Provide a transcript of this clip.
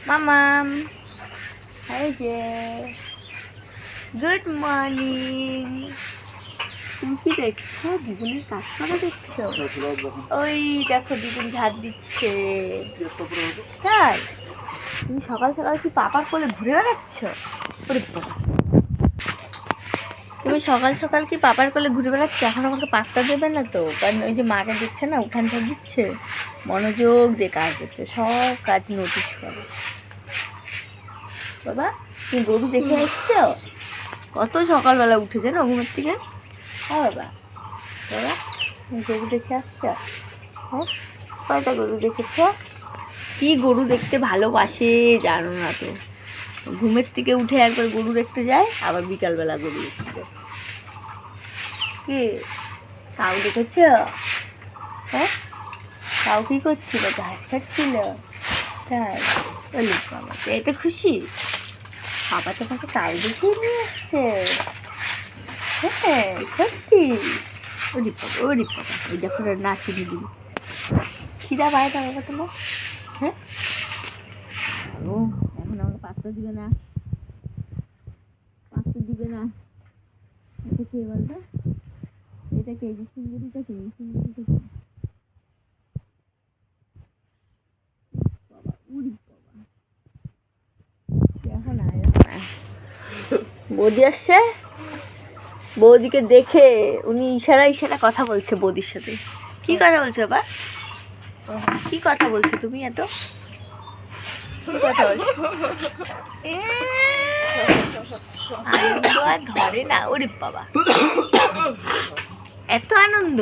মামাম, এই যে good morning. তুমি কি দেখছো? দুজনের কাজ করা দেখছো? ওই দেখো দুজন ঝাড় দিচ্ছে। তাই তুমি সকাল সকাল কি পাপার কোলে ঘুরে বেড়াচ্ছ? ওরে বাবা, তুমি সকাল সকাল কি পাপার কোলে ঘুরে বেড়াচ্ছ? এখন আমাকে পাত্তা দেবে না তো, কারণ ওই যে মাকে দিচ্ছে না, উঠান ঝাড় দিচ্ছে, মনোযোগ দিয়ে কাজ করছে, সব কাজ নোটিশ করে। বাবা তুমি গরু দেখে এসছো? কত সকালবেলা উঠেছে না ঘুমের থেকে। হ্যাঁ বাবা, বাবা তুমি গরু দেখে আসছো? হ্যাঁ, কয়টা গরু দেখেছ? কি গরু দেখতে ভালোবাসে জানো না তো, ঘুমের থেকে উঠে একবার গরু দেখতে যায়, আবার বিকালবেলা গরু দেখতে যায়। কি কাউ দেখেছ? হ্যাঁ, কাউ কি করছিল? ঘাস খাচ্ছিল। তাই বলি বাবা, এতে খুশি? বাবা তোমাকে কাউ দেখিয়ে নিয়ে আসছে। হ্যাঁ সত্যি? ওরে বাবা, ওরে বাবা, ওই দেখো নাচি দিদি। খিদা পায় না বাবা তোমার? হ্যাঁ, ও এখন আমাকে পাত্তা দিবে না, পাত্তা দিবে না। এটা কে বলতো? এটা কে? যে সুন্দরীটা কে? সুন্দরীটা কে? বাবা, উড়ি বাবা, এখন আয় না। বৌদি আসছে, বৌদিকে দেখে উনি ইশারা ইশারা কথা বলছে বৌদির সাথে। কি কথা বলছে বাবা? কি কথা বলছো তুমি? এত কি কথা বলছো? আনন্দ আর ধরে না। ওরে বাবা, এত আনন্দ।